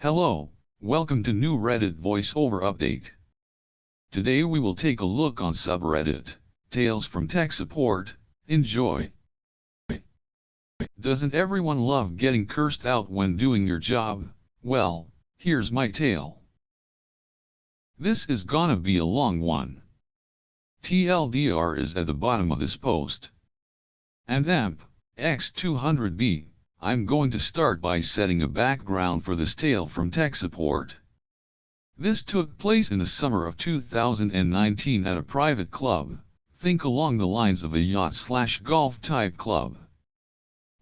Hello, welcome to new Reddit voiceover update. Today we will take a look on subreddit, Tales from Tech Support. Enjoy. Doesn't everyone love getting cursed out when doing your job? Well, here's my tale. This is gonna be a long one. TLDR is at the bottom of this post. And AMP, X200B, I'm going to start by setting a background for this tale from tech support. This took place in the summer of 2019 at a private club, think along the lines of a yacht/golf type club.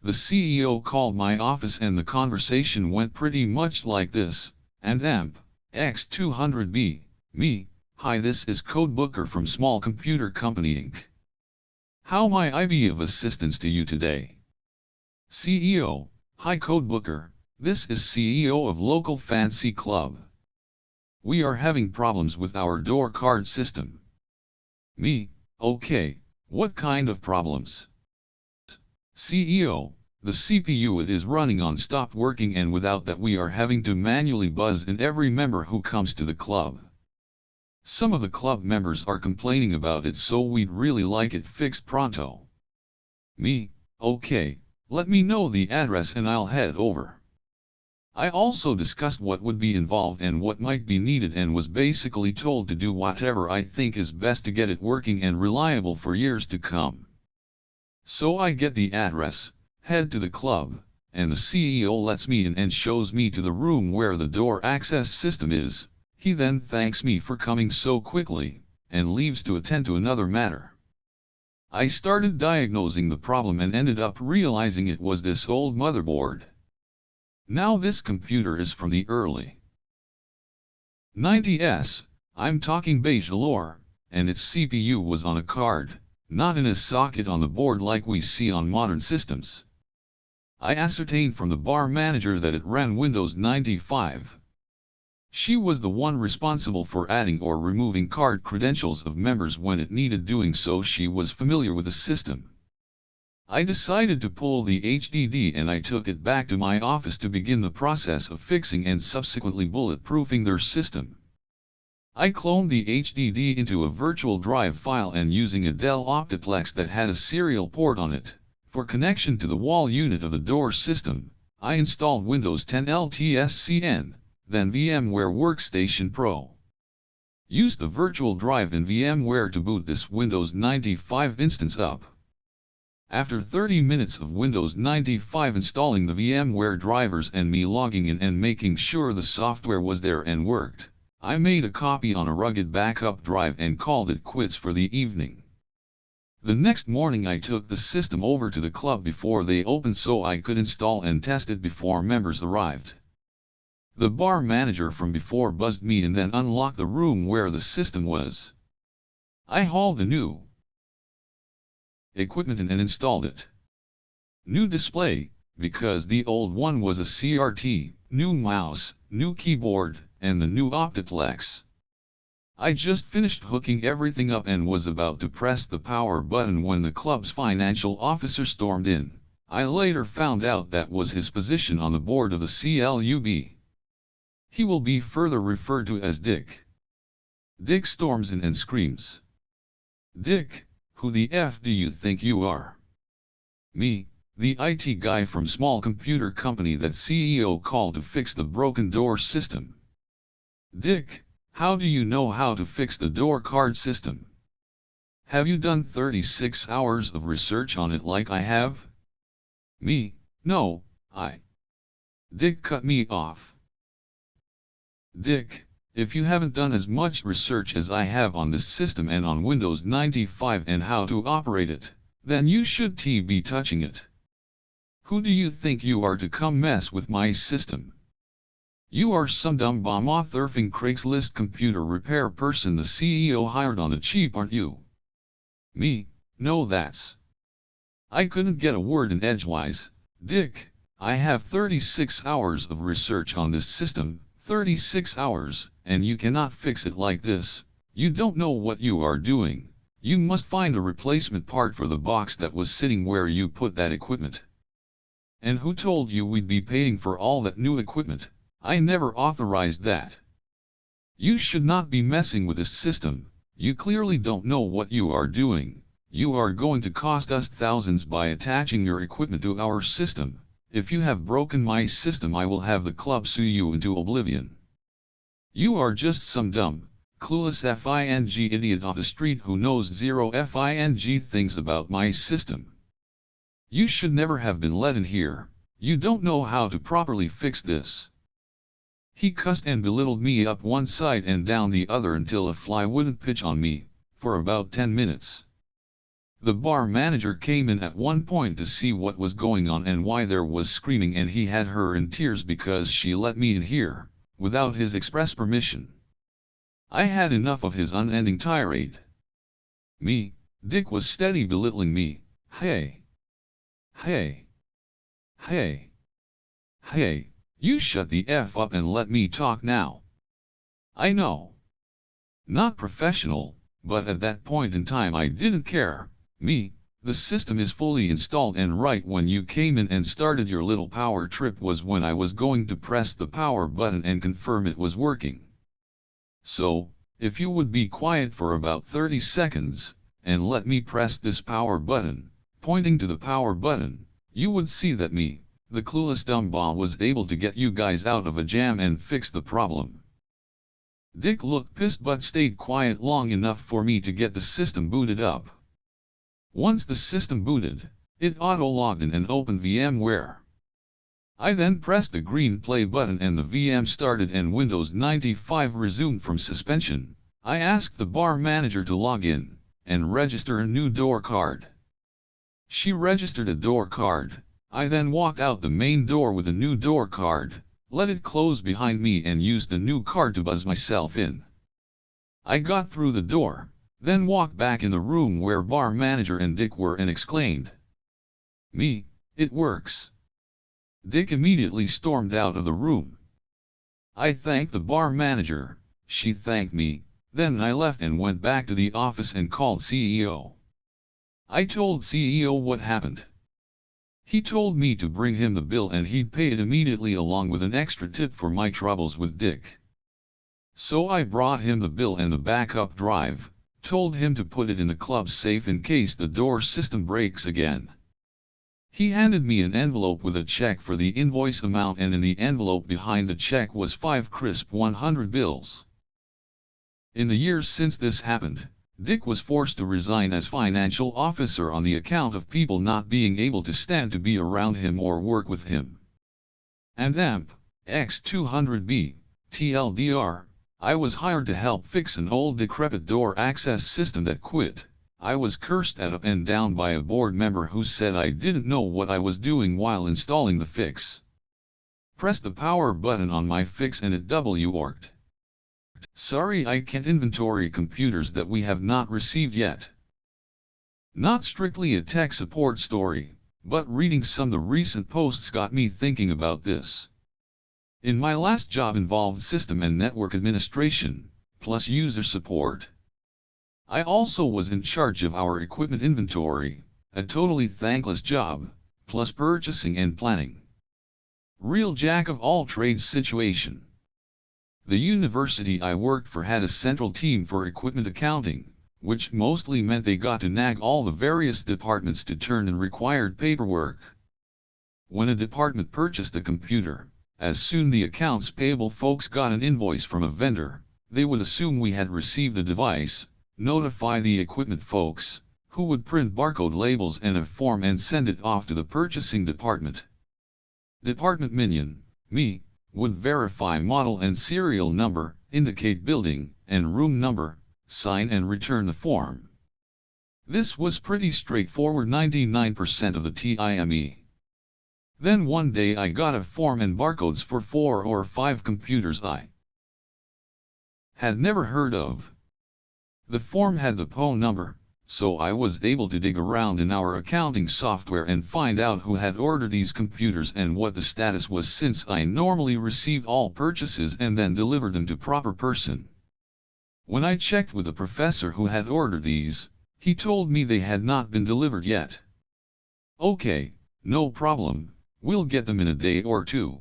The CEO called my office and the conversation went pretty much like this, and AMP, X200B, me, hi, this is Codebooker from Small Computer Company Inc. How may I be of assistance to you today? CEO, hi Codebooker, this is CEO of local fancy club. We are having problems with our door card system. Me, okay, what kind of problems? CEO, the CPU it is running on stopped working and without that we are having to manually buzz in every member who comes to the club. Some of the club members are complaining about it, so we'd really like it fixed pronto. Me, okay, let me know the address and I'll head over. I also discussed what would be involved and what might be needed and was basically told to do whatever I think is best to get it working and reliable for years to come. So I get the address, head to the club, and the CEO lets me in and shows me to the room where the door access system is. He then thanks me for coming so quickly, and leaves to attend to another matter. I started diagnosing the problem and ended up realizing it was this old motherboard. Now this computer is from the early 90s, I'm talking beige allure, and its CPU was on a card, not in a socket on the board like we see on modern systems. I ascertained from the bar manager that it ran Windows 95. She was the one responsible for adding or removing card credentials of members when it needed doing, so she was familiar with the system. I decided to pull the HDD and I took it back to my office to begin the process of fixing and subsequently bulletproofing their system. I cloned the HDD into a virtual drive file and using a Dell Optiplex that had a serial port on it, for connection to the wall unit of the door system, I installed Windows 10 LTSCN. Then VMware Workstation Pro. Used the virtual drive in VMware to boot this Windows 95 instance up. After 30 minutes of Windows 95 installing the VMware drivers and me logging in and making sure the software was there and worked, I made a copy on a rugged backup drive and called it quits for the evening. The next morning I took the system over to the club before they opened so I could install and test it before members arrived. The bar manager from before buzzed me and then unlocked the room where the system was. I hauled the new equipment in and installed it. New display, because the old one was a CRT, new mouse, new keyboard, and the new Optiplex. I just finished hooking everything up and was about to press the power button when the club's financial officer stormed in. I later found out that was his position on the board of the CLUB. He will be further referred to as Dick. Dick storms in and screams. Dick, who the F do you think you are? Me, the IT guy from Small Computer Company that CEO called to fix the broken door system. Dick, how do you know how to fix the door card system? Have you done 36 hours of research on it like I have? Me, no, Dick cut me off. Dick, if you haven't done as much research as I have on this system and on Windows 95 and how to operate it, then you should be touching it. Who do you think you are to come mess with my system? You are some dumb bomb-off-surfing Craigslist computer repair person the CEO hired on the cheap, aren't you? Me, no, that's. I couldn't get a word in edgewise. Dick, I have 36 hours of research on this system. 36 hours, and you cannot fix it like this. You don't know what you are doing. You must find a replacement part for the box that was sitting where you put that equipment. And who told you we'd be paying for all that new equipment? I never authorized that. You should not be messing with this system. You clearly don't know what you are doing. You are going to cost us thousands by attaching your equipment to our system. If you have broken my system, I will have the club sue you into oblivion. You are just some dumb, clueless FING idiot off the street who knows zero FING things about my system. You should never have been let in here. You don't know how to properly fix this. He cussed and belittled me up one side and down the other until a fly wouldn't pitch on me, for about 10 minutes. The bar manager came in at one point to see what was going on and why there was screaming, and he had her in tears because she let me in here, without his express permission. I had enough of his unending tirade. Dick was steady belittling me. Hey. You shut the F up and let me talk now. I know. Not professional, but at that point in time I didn't care. The system is fully installed, and right when you came in and started your little power trip was when I was going to press the power button and confirm it was working. So, if you would be quiet for about 30 seconds, and let me press this power button, pointing to the power button, you would see that the clueless dumbball, was able to get you guys out of a jam and fix the problem. Dick looked pissed but stayed quiet long enough for me to get the system booted up. Once the system booted, it auto-logged in and opened VMware. I then pressed the green play button and the VM started and Windows 95 resumed from suspension. I asked the bar manager to log in and register a new door card. She registered a door card. I then walked out the main door with a new door card, let it close behind me and used the new card to buzz myself in. I got through the door, then walked back in the room where bar manager and Dick were and exclaimed, "It works." Dick immediately stormed out of the room. I thanked the bar manager, she thanked me, then I left and went back to the office and called CEO. I told CEO what happened. He told me to bring him the bill and he'd pay it immediately along with an extra tip for my troubles with Dick. So I brought him the bill and the backup drive, told him to put it in the club safe in case the door system breaks again. He handed me an envelope with a check for the invoice amount, and in the envelope behind the check was 5 crisp 100 bills. In the years since this happened, Dick was forced to resign as financial officer on the account of people not being able to stand to be around him or work with him. And AMP, X200B, TLDR, I was hired to help fix an old decrepit door access system that quit. I was cursed at up and down by a board member who said I didn't know what I was doing while installing the fix. Pressed the power button on my fix and it W-orked. Sorry, I can't inventory computers that we have not received yet. Not strictly a tech support story, but reading some of the recent posts got me thinking about this. In my last job involved system and network administration, plus user support. I also was in charge of our equipment inventory, a totally thankless job, plus purchasing and planning. Real jack of all trades situation. The university I worked for had a central team for equipment accounting, which mostly meant they got to nag all the various departments to turn in required paperwork. When a department purchased a computer, as soon the accounts payable folks got an invoice from a vendor, they would assume we had received the device, notify the equipment folks, who would print barcode labels and a form and send it off to the purchasing department. Department minion, would verify model and serial number, indicate building and room number, sign and return the form. This was pretty straightforward 99% of the time. Then one day I got a form and barcodes for 4 or 5 computers I had never heard of. The form had the PO number, so I was able to dig around in our accounting software and find out who had ordered these computers and what the status was, since I normally received all purchases and then delivered them to proper person. When I checked with the professor who had ordered these, he told me they had not been delivered yet. Okay, no problem, we'll get them in a day or two.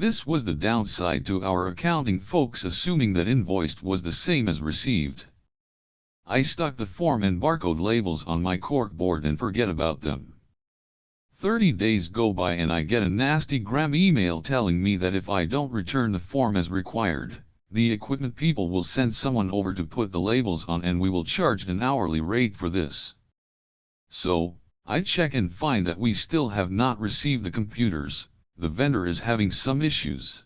This was the downside to our accounting folks assuming that invoiced was the same as received. I stuck the form and barcode labels on my corkboard and forget about them. 30 days go by and I get a nasty gram email telling me that if I don't return the form as required, the equipment people will send someone over to put the labels on and we will charge an hourly rate for this. So, I check and find that we still have not received the computers. The vendor is having some issues.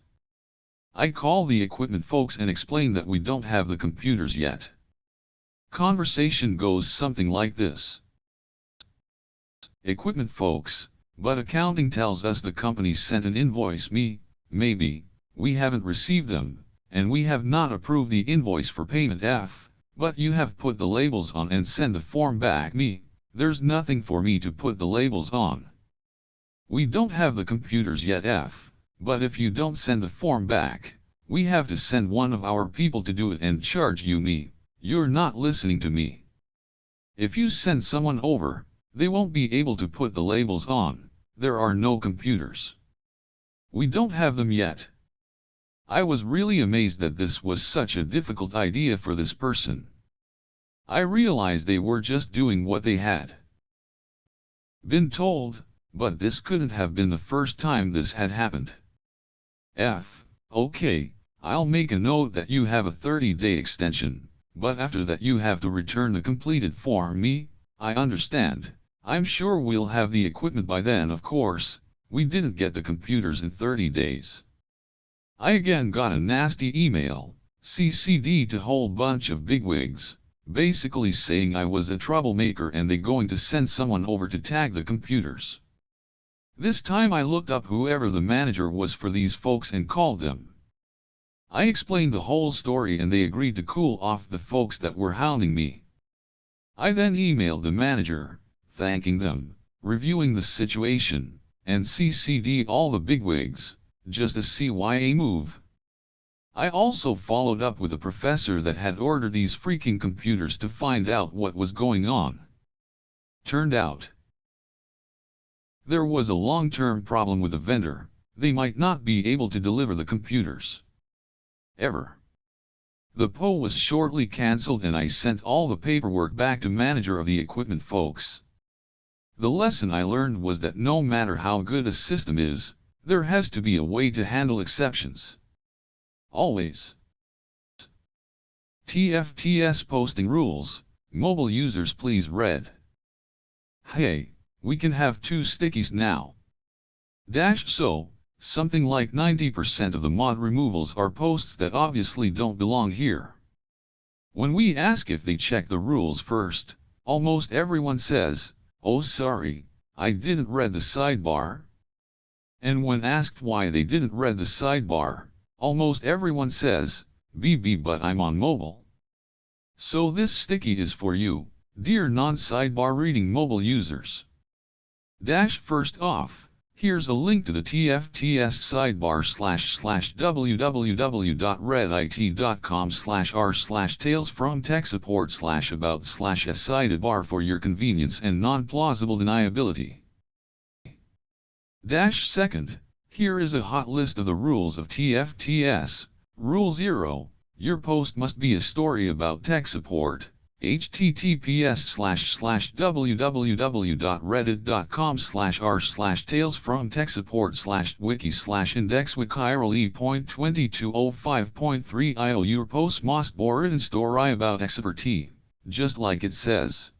I call the equipment folks and explain that we don't have the computers yet. Conversation goes something like this. Equipment folks, but accounting tells us the company sent an invoice maybe, we haven't received them, and we have not approved the invoice for payment but you have put the labels on and send the form back there's nothing for me to put the labels on. We don't have the computers yet but if you don't send the form back, we have to send one of our people to do it and charge you you're not listening to me. If you send someone over, they won't be able to put the labels on, there are no computers. We don't have them yet. I was really amazed that this was such a difficult idea for this person. I realized they were just doing what they had been told, but this couldn't have been the first time this had happened. Okay, I'll make a note that you have a 30-day extension, but after that you have to return the completed form I understand. I'm sure we'll have the equipment by then. Of course, we didn't get the computers in 30 days. I again got a nasty email, CC'd to a whole bunch of bigwigs, basically saying I was a troublemaker and they going to send someone over to tag the computers. This time I looked up whoever the manager was for these folks and called them. I explained the whole story and they agreed to cool off the folks that were hounding me. I then emailed the manager, thanking them, reviewing the situation, and CC'd all the bigwigs, just a CYA move. I also followed up with a professor that had ordered these freaking computers to find out what was going on. Turned out there was a long-term problem with the vendor, they might not be able to deliver the computers ever. The PO was shortly cancelled and I sent all the paperwork back to manager of the equipment folks. The lesson I learned was that no matter how good a system is, there has to be a way to handle exceptions. Always. TFTS posting rules, mobile users please read. Hey, we can have 2 stickies now. So, something like 90% of the mod removals are posts that obviously don't belong here. When we ask if they check the rules first, almost everyone says, oh sorry, I didn't read the sidebar. And when asked why they didn't read the sidebar, almost everyone says, BB but I'm on mobile. So this sticky is for you, dear non-sidebar reading mobile users. First off, here's a link to the TFTS sidebar www.redit.com/r/talesfromtechsupport/about/a-sidebar for your convenience and non-plausible deniability. Second, here is a hot list of the rules of TFTS. Rule 0, your post must be a story about tech support. https://www.reddit.com/r/tales-from-tech-support/wiki/index-with-irl.e.2205.3 Your post must be written story about expertise, just like it says.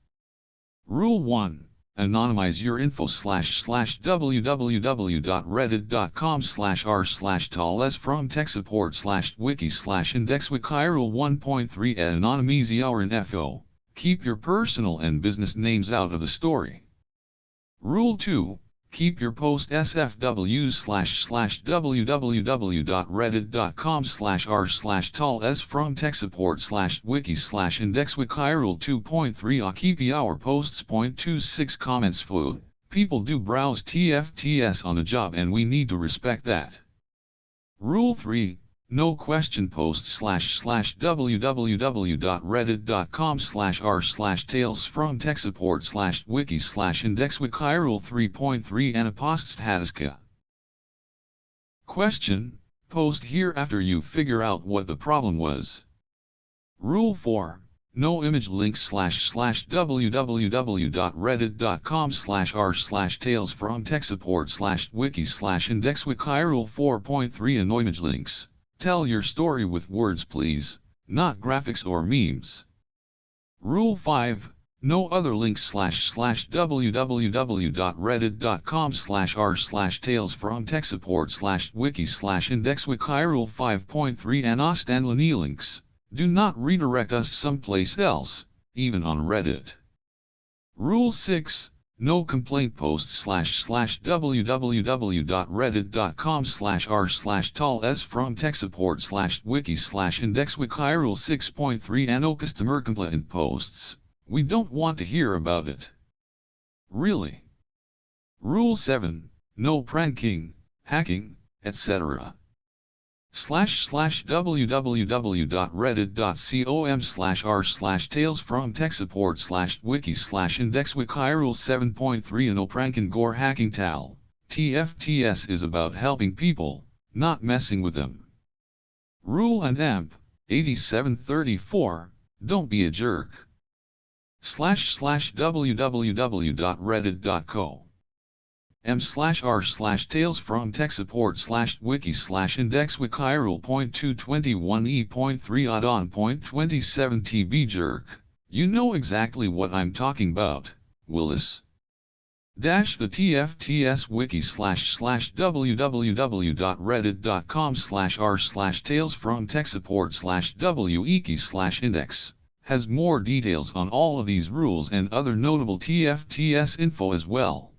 Rule 1. Anonymize your info www.reddit.com/r/talesfromtechsupport/wiki/index-with-irl 1.3 Anonymize your info. Keep your personal and business names out of the story. Rule 2. Keep your post SFWs/www.reddit.com/r/talesfromtechsupport/wiki/index-with-irl 2.3 Keep your posts. 26 Comments fluid. People do browse TFTS on the job and we need to respect that. Rule 3. No question posts www.reddit.com/r/talesfromtechsupport/wiki/index-with-irl 3.3 Anaposts Hataska. Question: post here after you figure out what the problem was. Rule 4. No image links / www.reddit.com/r/talesfromtechsupport/wiki/indexwiki. Rule 4.3. No image links. Tell your story with words please, not graphics or memes. Rule 5. No other links / www.reddit.com/r/talesfromtechsupport/wiki/indexwiki. Rule 5.3. Anost and Lani links. Do not redirect us someplace else, even on Reddit. Rule 6. No complaint posts / www.reddit.com/r/talesfromtechsupport/wiki/indexwiki. Rule 6.3. No customer complaint posts. We don't want to hear about it. Really. Rule 7. No pranking, hacking, etc. //www.reddit.com/r/talesfromtechsupport/wiki/indexwiki. Rule 7.3. No pranking or hacking. TFTS is about helping people, not messing with them. Rule and AMP 8734. Don't be a jerk. //www.reddit.co m/r/talesfromtechsupport/wiki/indexwiki. Rule .221e.3 add-on.27 TB jerk. You know exactly what I'm talking about, Willis. The TFTS wiki / www.reddit.com/r/talesfromtechsupport/wiki/index has more details on all of these rules and other notable TFTS info as well.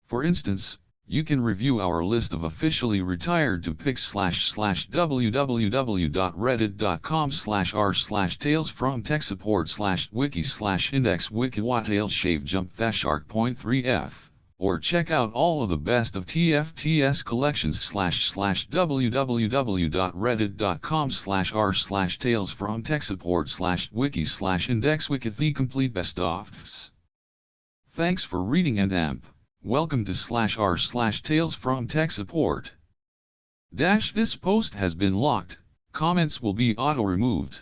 For instance, you can review our list of officially retired topics / www.reddit.com/r/talesfromtechsupport/wiki/index/wiki/tail-shave-jump-shark.3f, or check out all of the best of TFTS collections / www.reddit.com/r/talesfromtechsupport/wiki/index-wiki. The complete best ofs. Thanks for reading and AMP. Welcome to /r/talesfromtechsupport. This post has been locked. Comments will be auto-removed.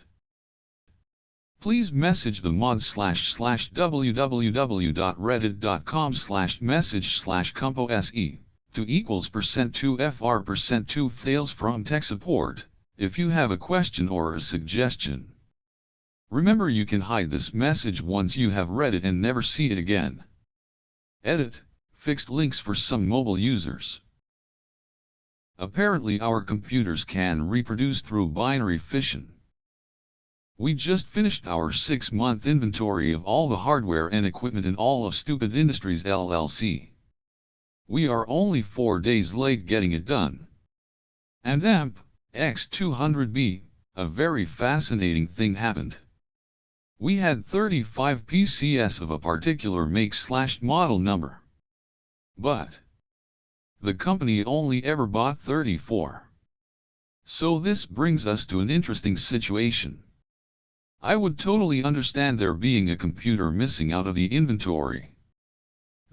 Please message the mod / www.reddit.com/message/compose to =%2fr%2 Tales from Tech Support if you have a question or a suggestion. Remember, you can hide this message once you have read it and never see it again. Edit. Fixed links for some mobile users. Apparently our computers can reproduce through binary fission. We just finished our 6-month inventory of all the hardware and equipment in all of Stupid Industries LLC. We are only 4 days late getting it done. And AMP X200B, a very fascinating thing happened. We had 35 PCS of a particular make/model number. But the company only ever bought 34. So this brings us to an interesting situation. I would totally understand there being a computer missing out of the inventory.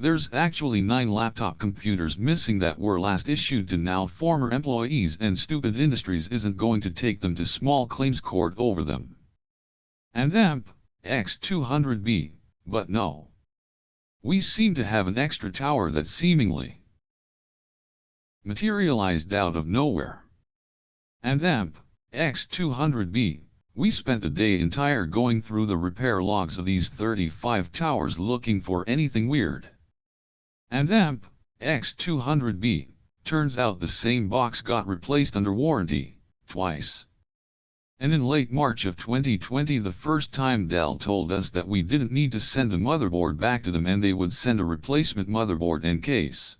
There's actually 9 laptop computers missing that were last issued to now former employees, and Stupid Industries isn't going to take them to small claims court over them. And AMP X200B, but no. We seem to have an extra tower that seemingly materialized out of nowhere. And AMP X200B, we spent the day entire going through the repair logs of these 35 towers looking for anything weird. And AMP X200B, turns out the same box got replaced under warranty, twice. And in late March of 2020, the first time Dell told us that we didn't need to send a motherboard back to them and they would send a replacement motherboard and case.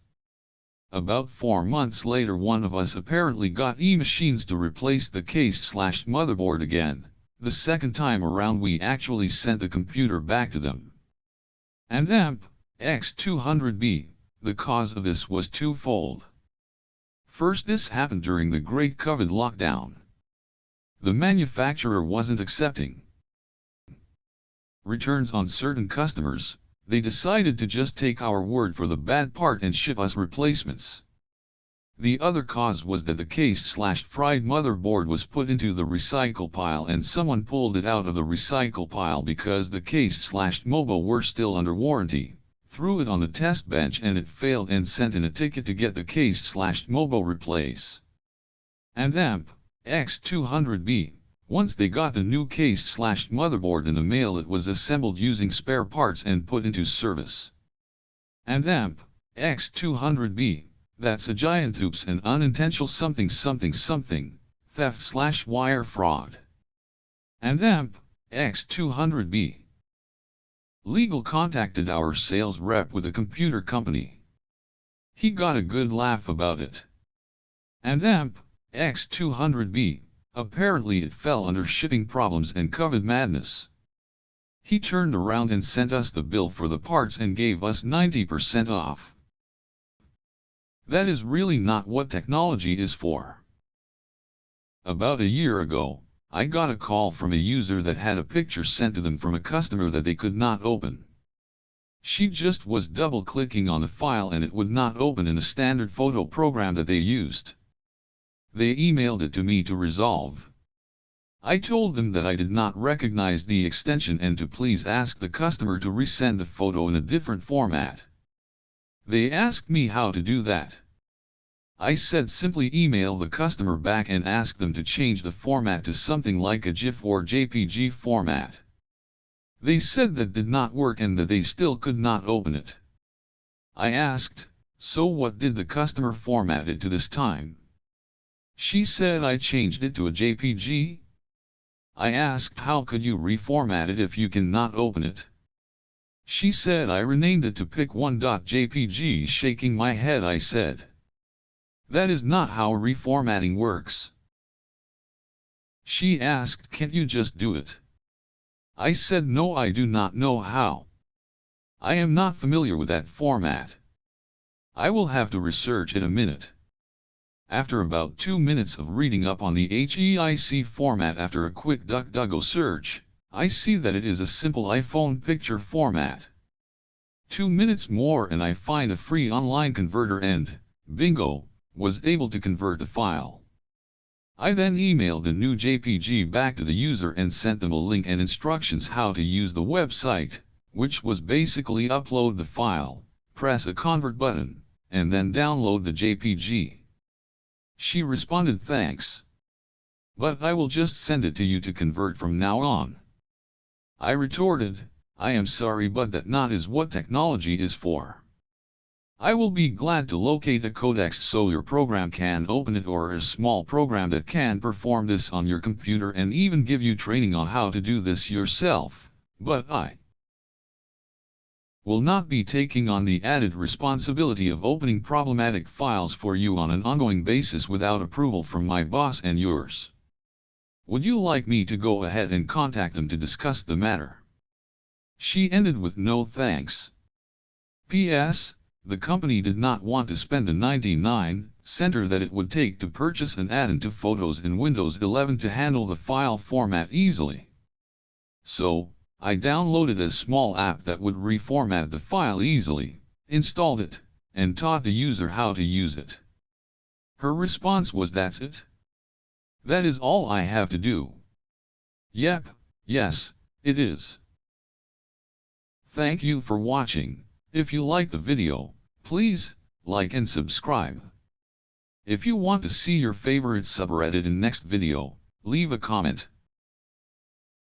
About 4 months later, one of us apparently got e-machines to replace the case/motherboard again. The second time around we actually sent the computer back to them. And AMP X200B, the cause of this was twofold. First, this happened during the Great COVID lockdown. The manufacturer wasn't accepting returns on certain customers. They decided to just take our word for the bad part and ship us replacements. The other cause was that the case/fried motherboard was put into the recycle pile and someone pulled it out of the recycle pile because the case/MOBO were still under warranty, threw it on the test bench and it failed and sent in a ticket to get the case/MOBO replaced. And AMP X200B, once they got the new case/motherboard in the mail, it was assembled using spare parts and put into service. And AMP X200B, that's a giant oops and unintentional something, theft/wire fraud. And AMP X200B. Legal contacted our sales rep with a computer company. He got a good laugh about it. And AMP X200B, apparently it fell under shipping problems and COVID madness. He turned around and sent us the bill for the parts and gave us 90% off. That is really not what technology is for. About a year ago, I got a call from a user that had a picture sent to them from a customer that they could not open. She just was double-clicking on the file and it would not open in a standard photo program that they used. They emailed it to me to resolve. I told them that I did not recognize the extension and to please ask the customer to resend the photo in a different format. They asked me how to do that. I said simply email the customer back and ask them to change the format to something like a GIF or JPG format. They said that did not work and that they still could not open it. I asked, so what did the customer format it to this time? She said I changed it to a JPG. I asked how could you reformat it if you cannot open it? She said I renamed it to pic1.jpg. Shaking my head I said, that is not how reformatting works. She asked, can't you just do it? I said no, I do not know how. I am not familiar with that format. I will have to research it a minute. After about 2 minutes of reading up on the HEIC format after a quick DuckDuckGo search, I see that it is a simple iPhone picture format. 2 minutes more and I find a free online converter and, bingo, was able to convert the file. I then emailed a new JPG back to the user and sent them a link and instructions how to use the website, which was basically upload the file, press a convert button, and then download the JPG. She responded thanks. But I will just send it to you to convert from now on. I retorted, I am sorry but that not is what technology is for. I will be glad to locate a codex so your program can open it or a small program that can perform this on your computer and even give you training on how to do this yourself, but I will not be taking on the added responsibility of opening problematic files for you on an ongoing basis without approval from my boss and yours. Would you like me to go ahead and contact them to discuss the matter? She ended with no thanks. P.S. The company did not want to spend the 99 cents that it would take to purchase an add-in to Photos in Windows 11 to handle the file format easily. So, I downloaded a small app that would reformat the file easily, installed it, and taught the user how to use it. Her response was, that's it? That is all I have to do. Yep, yes, it is. Thank you for watching. If you like the video, please like and subscribe. If you want to see your favorite subreddit in next video, leave a comment.